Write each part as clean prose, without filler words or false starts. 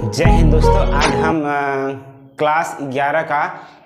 जय हिंद दोस्तों, आज हम क्लास 11 का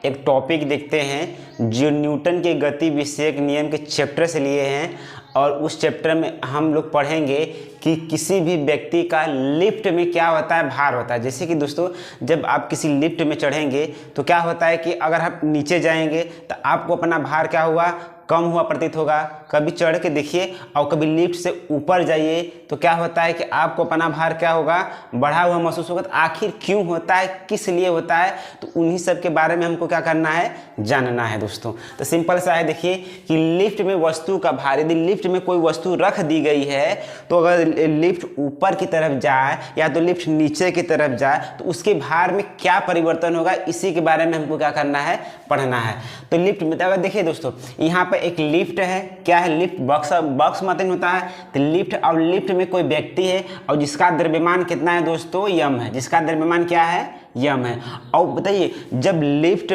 एक टॉपिक देखते हैं जो न्यूटन के गति विषयक नियम के चैप्टर से लिए हैं। और उस चैप्टर में हम लोग पढ़ेंगे कि किसी भी व्यक्ति का लिफ्ट में क्या होता है, भार होता है। जैसे कि दोस्तों, जब आप किसी लिफ्ट में चढ़ेंगे तो क्या होता है कि अगर आप नीचे जाएंगे तो आपको अपना भार क्या हुआ, कम हुआ प्रतीत होगा। कभी चढ़ के देखिए और कभी लिफ्ट से ऊपर जाइए तो क्या होता है कि आपको अपना भार क्या होगा, बढ़ा हुआ महसूस होगा। तो आखिर क्यों होता है, किस लिए होता है, तो उन्हीं सब के बारे में हमको क्या करना है, जानना है दोस्तों। तो सिंपल सा है, देखिए कि लिफ्ट में वस्तु का भार, यदि लिफ्ट में कोई वस्तु रख दी गई है तो अगर लिफ्ट ऊपर की तरफ जाए या तो लिफ्ट नीचे की तरफ जाए तो उसके भार में क्या परिवर्तन होगा, इसी के बारे में हमको क्या करना है, पढ़ना है। तो लिफ्ट में अगर देखिए दोस्तों, यहाँ पर एक लिफ्ट है, क्या है, लिफ्ट बॉक्स माध्यम होता है। तो लिफ्ट और लिफ्ट में कोई व्यक्ति है और जिसका द्रव्यमान कितना है दोस्तों, यम है। जिसका द्रव्यमान क्या है, यम है। और बताइए, जब लिफ्ट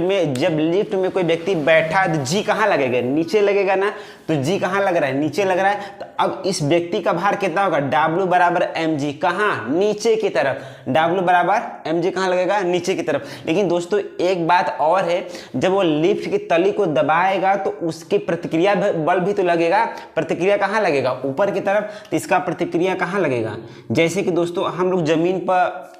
में कोई व्यक्ति बैठा है तो जी कहाँ लगेगा, नीचे लगेगा ना। तो जी कहाँ लग रहा है, नीचे लग रहा है। तो अब इस व्यक्ति का भार कितना होगा, W बराबर mg, कहाँ, नीचे की तरफ। W बराबर mg कहाँ लगेगा, नीचे की तरफ। लेकिन दोस्तों एक बात और है, जब वो लिफ्ट की तली को दबाएगा तो उसकी प्रतिक्रिया बल भी तो लगेगा। प्रतिक्रिया कहाँ लगेगा, ऊपर की तरफ। तो इसका प्रतिक्रिया कहाँ लगेगा, जैसे कि दोस्तों हम लोग जमीन पर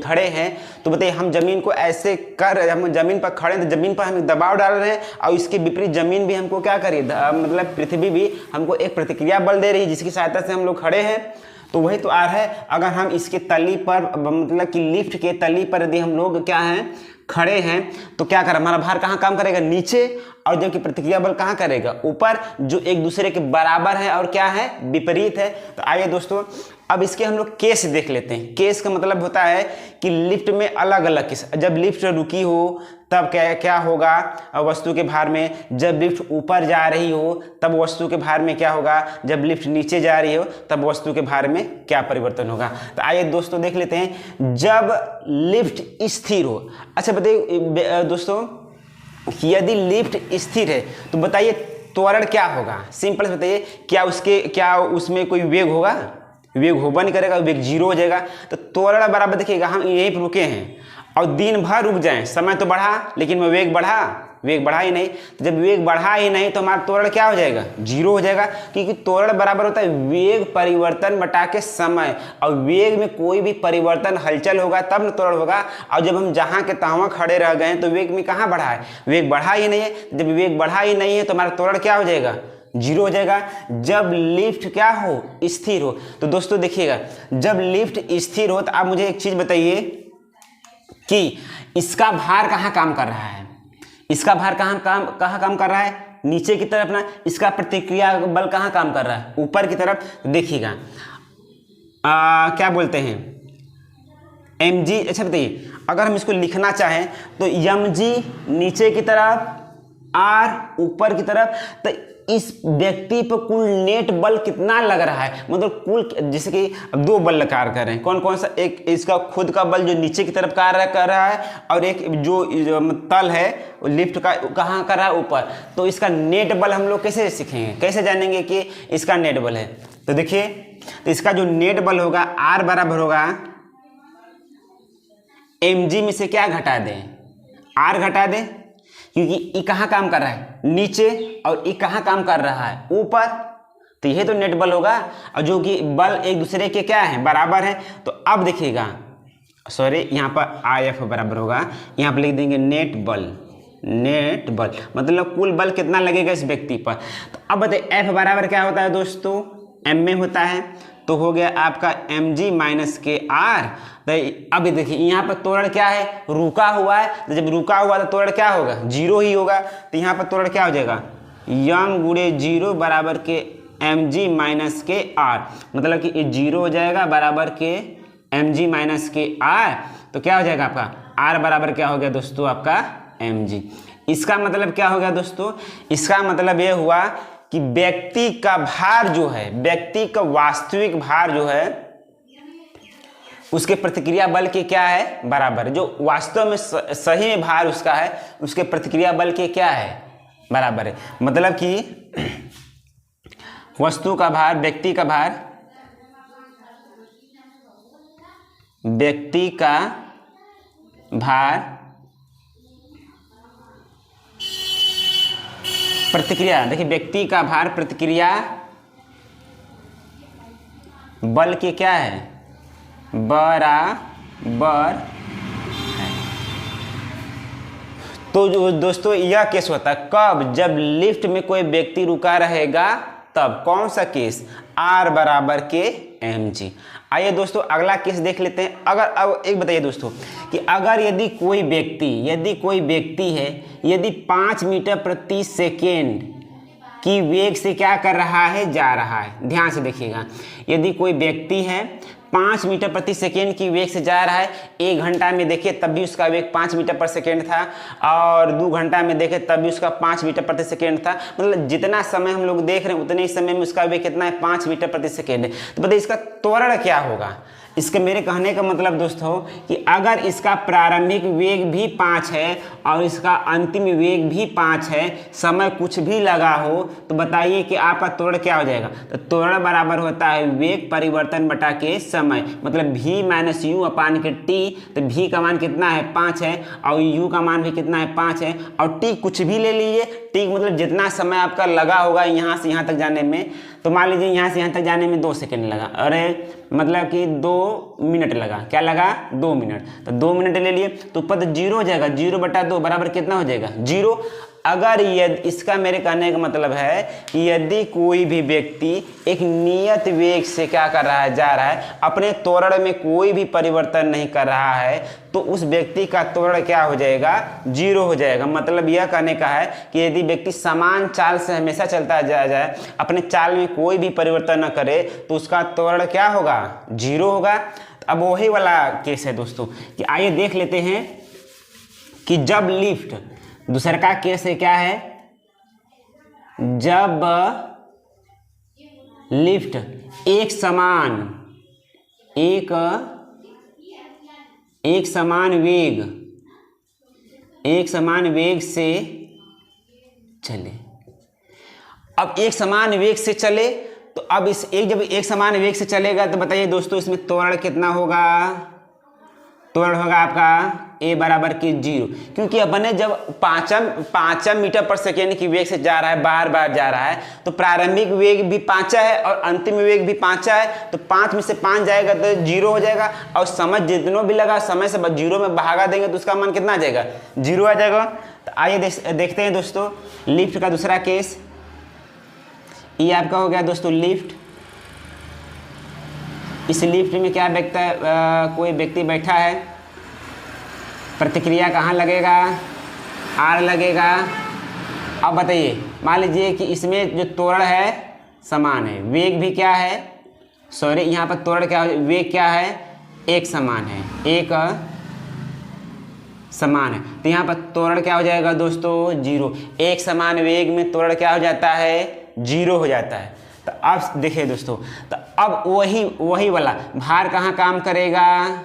खड़े हैं तो बताइए, हम जमीन को ऐसे हम जमीन पर खड़े हैं तो जमीन पर हम दबाव डाल रहे हैं और इसके विपरीत जमीन भी हमको क्या करी, मतलब पृथ्वी भी हमको एक प्रतिक्रिया बल दे रही है जिसकी सहायता से हम लोग खड़े हैं। तो वही तो आ रहा है। अगर हम इसके तली पर, मतलब कि लिफ्ट के तली पर यदि हम लोग क्या हैं, खड़े हैं तो क्या कर, हमारा भार कहाँ काम करेगा, नीचे। और जबकि प्रतिक्रिया बल कहाँ करेगा, ऊपर, जो एक दूसरे के बराबर है और क्या है, विपरीत है। तो आइए दोस्तों, अब इसके हम लोग केस देख लेते हैं। केस का मतलब होता है कि लिफ्ट में अलग अलग केस। जब लिफ्ट रुकी हो तब क्या होगा वस्तु के भार में, जब लिफ्ट ऊपर जा रही हो तब वस्तु के भार में क्या होगा, जब लिफ्ट नीचे जा रही हो तब वस्तु के भार में क्या परिवर्तन होगा। तो आइए दोस्तों देख लेते हैं, जब लिफ्ट स्थिर हो। अच्छा बताइए दोस्तों, यदि लिफ्ट स्थिर है तो बताइए त्वरण क्या होगा। सिंपल से बताइए, क्या उसमें कोई वेग होगा, वेग होगा नहीं करेगा, वेग जीरो हो जाएगा। तो त्वरण बराबर देखिएगा, हम यहीं पर रुके हैं और दिन भर रुक जाएं, समय तो बढ़ा लेकिन मैं वेग बढ़ा ही नहीं। तो जब वेग बढ़ा ही नहीं तो हमारा त्वरण क्या हो जाएगा, जीरो हो जाएगा। क्योंकि त्वरण बराबर होता है वेग परिवर्तन बटा के समय, और वेग में कोई भी परिवर्तन, हलचल होगा तब न त्वरण होगा। और जब हम जहाँ के तहाँ खड़े रह गए तो वेग में कहाँ बढ़ा है, वेग बढ़ा ही नहीं है। जब वेग बढ़ा ही नहीं है तो हमारा त्वरण क्या हो जाएगा, जीरो हो जाएगा। जब लिफ्ट क्या हो, स्थिर हो। तो दोस्तों देखिएगा, जब लिफ्ट स्थिर हो तो आप मुझे एक चीज बताइए कि इसका भार कहाँ काम कर रहा है, इसका भार कहाँ काम कर रहा है, नीचे की तरफ ना। इसका प्रतिक्रिया बल कहाँ काम कर रहा है, ऊपर की तरफ। देखिएगा क्या बोलते हैं, mg। अच्छा बताइए, अगर हम इसको लिखना चाहें तो mg नीचे की तरफ, r ऊपर की तरफ। तो इस व्यक्ति पर कुल नेट बल कितना लग रहा है, मतलब कुल, जैसे कि दो बल कार्य कर रहे हैं। कौन कौन सा, एक इसका खुद का बल जो नीचे की तरफ कार्य कर रहा है, और एक जो तल है लिफ्ट का कहाँ कर रहा है, ऊपर। तो इसका नेट बल हम लोग कैसे सीखेंगे, कैसे जानेंगे कि इसका नेट बल है। तो देखिए, तो इसका जो नेट बल होगा, R बराबर होगा mg में से क्या घटा दें, R घटा दें, क्योंकि ई कहाँ काम कर रहा है, नीचे, और ई कहाँ काम कर रहा है, ऊपर। तो यही तो नेट बल होगा, और जो कि बल एक दूसरे के क्या है, बराबर है। तो अब देखिएगा, सॉरी, यहाँ पर IF बराबर होगा, यहाँ पर लिख देंगे नेट बल मतलब कुल बल कितना लगेगा इस व्यक्ति पर। तो अब बताइए F बराबर क्या होता है दोस्तों, m में होता है। तो हो गया आपका mg माइनस के r। तो अब देखिए यहाँ पर त्वरण क्या है, रुका हुआ है। तो जब रुका हुआ तो त्वरण क्या होगा, जीरो ही होगा। तो यहाँ पर त्वरण क्या हो जाएगा, यम गुणे जीरो बराबर के mg माइनस के r, मतलब कि ये जीरो हो जाएगा बराबर के mg माइनस के r। तो क्या हो जाएगा आपका, r बराबर क्या हो गया दोस्तों, आपका mg। इसका मतलब क्या हो गया दोस्तों, इसका मतलब ये हुआ कि व्यक्ति का भार जो है, व्यक्ति का वास्तविक भार जो है उसके प्रतिक्रिया बल के क्या है, बराबर। जो वास्तव में सही में भार उसका है, उसके प्रतिक्रिया बल के क्या है, बराबर है। मतलब कि वस्तु का भार, व्यक्ति का भार व्यक्ति का भार प्रतिक्रिया, देखिए व्यक्ति का भार प्रतिक्रिया बल के क्या है, बराबर है। तो जो दोस्तों यह केस होता है कब, जब लिफ्ट में कोई व्यक्ति रुका रहेगा तब। कौन सा केस, R बराबर के mg। आइए दोस्तों अगला केस देख लेते हैं। अगर अब एक बताइए दोस्तों कि अगर यदि कोई व्यक्ति है, यदि 5 मीटर प्रति सेकेंड की वेग से क्या कर रहा है, जा रहा है। ध्यान से देखिएगा, यदि कोई व्यक्ति है 5 मीटर प्रति सेकेंड की वेग से जा रहा है, 1 घंटा में देखे तब भी उसका वेग 5 मीटर पर सेकेंड था, और 2 घंटा में देखे तब भी उसका 5 मीटर प्रति सेकेंड था। मतलब जितना समय हम लोग देख रहे हैं उतने ही समय में उसका वेग कितना है, 5 मीटर प्रति सेकेंड है। तो बताइए इसका त्वरण क्या होगा। इसके मेरे कहने का मतलब दोस्तों कि अगर इसका प्रारंभिक वेग भी 5 है और इसका अंतिम वेग भी 5 है, समय कुछ भी लगा हो, तो बताइए कि आपका त्वरण क्या हो जाएगा। तो त्वरण बराबर होता है वेग परिवर्तन बटा के समय, मतलब v माइनस यू अपान के t। तो v का मान कितना है, 5 है, और u का मान भी कितना है, 5 है, और t कुछ भी ले लीजिए। t मतलब जितना समय आपका लगा होगा यहाँ से यहाँ तक जाने में, तो मान लीजिए यहाँ से यहाँ तक जाने में 2 सेकेंड लगा, अरे मतलब कि 2 मिनट लगा, क्या लगा, 2 मिनट। तो 2 मिनट ले लिए तो ऊपर तो 0 हो जाएगा, 0 बटा 2 बराबर कितना हो जाएगा, 0। अगर यदि इसका मेरे कहने का मतलब है कि यदि कोई भी व्यक्ति एक नियत वेग से क्या कर रहा है, जा रहा है, अपने त्वरण में कोई भी परिवर्तन नहीं कर रहा है, तो उस व्यक्ति का त्वरण क्या हो जाएगा, 0 हो जाएगा। मतलब यह कहने का है कि यदि व्यक्ति समान चाल से हमेशा चलता जाए, अपने चाल में कोई भी परिवर्तन न करे, तो उसका त्वरण क्या होगा, 0 होगा। अब वही वाला केस है दोस्तों कि आइए देख लेते हैं कि जब लिफ्ट, दूसरा का केस है क्या है, जब लिफ्ट एक समान वेग से चले। अब एक समान वेग से चले, तो अब जब एक समान वेग से चलेगा तो बताइए दोस्तों इसमें त्वरण कितना होगा, त्वरण होगा आपका a बराबर के 0, क्योंकि अपने जब 5 मीटर पर सेकेंड की वेग से जा रहा है, बार बार जा रहा है, तो प्रारंभिक वेग भी 5 है और अंतिम वेग भी 5 है, तो 5 में से 5 जाएगा तो 0 हो जाएगा, और समय जितना भी लगा समय से 0 में भागा देंगे तो उसका मान कितना आ जाएगा, 0 आ जाएगा। तो आइए देखते हैं दोस्तों लिफ्ट का दूसरा केस। ये आपका हो गया दोस्तों लिफ्ट। इस लिफ्ट में क्या कोई व्यक्ति बैठा है, प्रतिक्रिया कहाँ लगेगा, R लगेगा। अब बताइए मान लीजिए कि इसमें जो त्वरण है समान है, वेग भी क्या है, सॉरी यहाँ पर त्वरण क्या है, वेग क्या है, एक समान है, एक समान है, तो यहाँ पर त्वरण क्या हो जाएगा दोस्तों, 0। एक समान वेग में त्वरण क्या हो जाता है, 0 हो जाता है। तो अब देखिए दोस्तों, तो अब वही वाला भार कहाँ काम करेगा,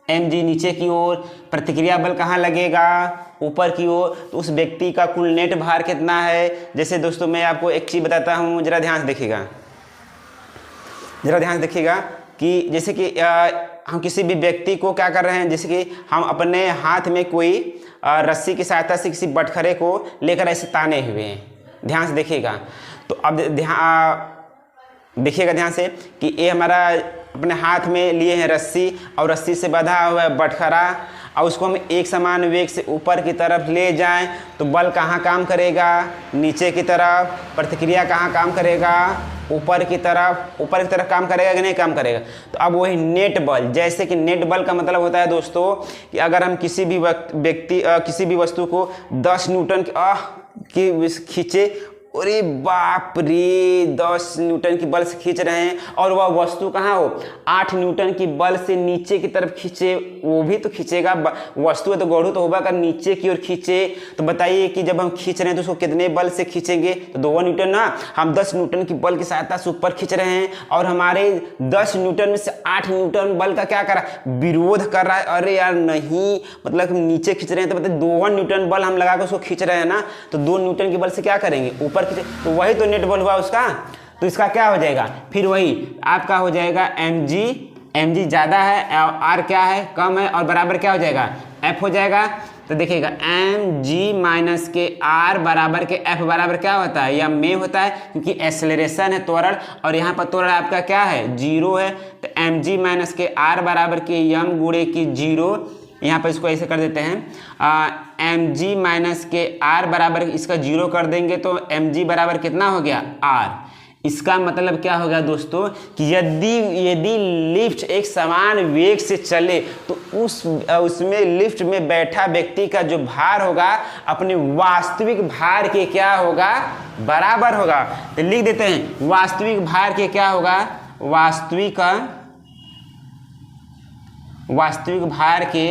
mg नीचे की ओर, प्रतिक्रिया बल कहाँ लगेगा, ऊपर की ओर। तो उस व्यक्ति का कुल नेट भार कितना है। जैसे दोस्तों मैं आपको एक चीज़ बताता हूँ, जरा ध्यान से देखिएगा, कि जैसे कि हम किसी भी व्यक्ति को क्या कर रहे हैं, जैसे कि हम अपने हाथ में कोई रस्सी की सहायता से किसी बटखरे को लेकर ऐसे ताने हुए हैं। ध्यान से देखिएगा, तो अब देखिएगा ध्यान से कि ये हमारा अपने हाथ में लिए हैं रस्सी, और रस्सी से बंधा हुआ है बटखरा, और उसको हम एक समान वेग से ऊपर की तरफ ले जाएं, तो बल कहाँ काम करेगा, नीचे की तरफ। प्रतिक्रिया कहाँ काम करेगा, ऊपर की तरफ काम करेगा कि नहीं काम करेगा। तो अब वही नेट बल, जैसे कि नेट बल का मतलब होता है दोस्तों कि अगर हम किसी भी वस्तु को 10 न्यूटन की खींचे, अरे बाप रे 10 न्यूटन की बल से खींच रहे हैं, और वह वस्तु कहाँ हो, 8 न्यूटन की बल से नीचे की तरफ खींचे, वो भी तो खींचेगा, वस्तु है तो गौड़ू तो होगा, कर नीचे की ओर खींचे। तो बताइए कि जब हम खींच रहे हैं तो उसको कितने बल से खींचेंगे, तो 2 न्यूटन ना। हम 10 न्यूटन की बल की सहायता से ऊपर खींच रहे हैं, और हमारे 10 न्यूटन में से 8 न्यूटन बल का क्या कर रहा है, विरोध कर रहा है। अरे यार नहीं, मतलब हम नीचे खींच रहे हैं तो मतलब 2 न्यूटन बल हम लगा कर उसको खींच रहे हैं ना, तो 2 न्यूटन की बल से क्या करेंगे, ऊपर खींचे, तो वही तो नेट बल हुआ उसका। तो इसका क्या हो जाएगा, फिर वही आपका हो जाएगा mg mg ज़्यादा है और r क्या है, कम है, और बराबर क्या हो जाएगा, f हो जाएगा। तो देखिएगा mg माइनस के r बराबर के f बराबर क्या होता है, या में होता है, क्योंकि एक्सेलरेशन है त्वरण, और यहाँ पर त्वरण आपका क्या है, 0 है। तो mg माइनस के r बराबर के m गुणे की 0, यहाँ पर इसको ऐसे कर देते हैं mg माइनस के r बराबर इसका 0 कर देंगे तो mg बराबर कितना हो गया, r। इसका मतलब क्या होगा दोस्तों कि यदि लिफ्ट एक समान वेग से चले तो उसमें लिफ्ट में बैठा व्यक्ति का जो भार होगा अपने वास्तविक भार के क्या होगा, बराबर होगा। तो लिख देते हैं वास्तविक भार के क्या होगा, वास्तविक भार के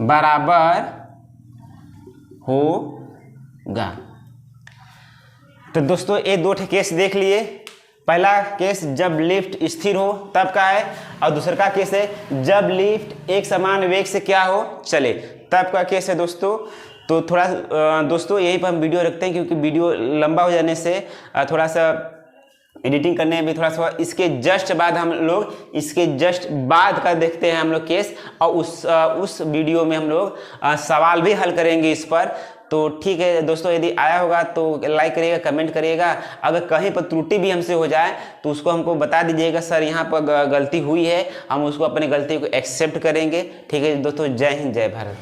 बराबर होगा। तो दोस्तों ये दो केस देख लिए। पहला केस जब लिफ्ट स्थिर हो तब का है, और दूसरा का केस है जब लिफ्ट एक समान वेग से क्या हो, चले, तब का केस है दोस्तों। तो थोड़ा दोस्तों यहीं पर हम वीडियो रखते हैं, क्योंकि वीडियो लंबा हो जाने से थोड़ा सा एडिटिंग करने में थोड़ा सा, इसके जस्ट बाद हम लोग इसके जस्ट बाद का देखते हैं हम लोग केस, और उस वीडियो में हम लोग सवाल भी हल करेंगे इस पर। तो ठीक है दोस्तों, यदि आया होगा तो लाइक करिएगा, कमेंट करिएगा। अगर कहीं पर त्रुटि भी हमसे हो जाए तो उसको हमको बता दीजिएगा, सर यहाँ पर गलती हुई है, हम उसको अपनी गलती को एक्सेप्ट करेंगे। ठीक है दोस्तों, जय हिंद, जय भारत।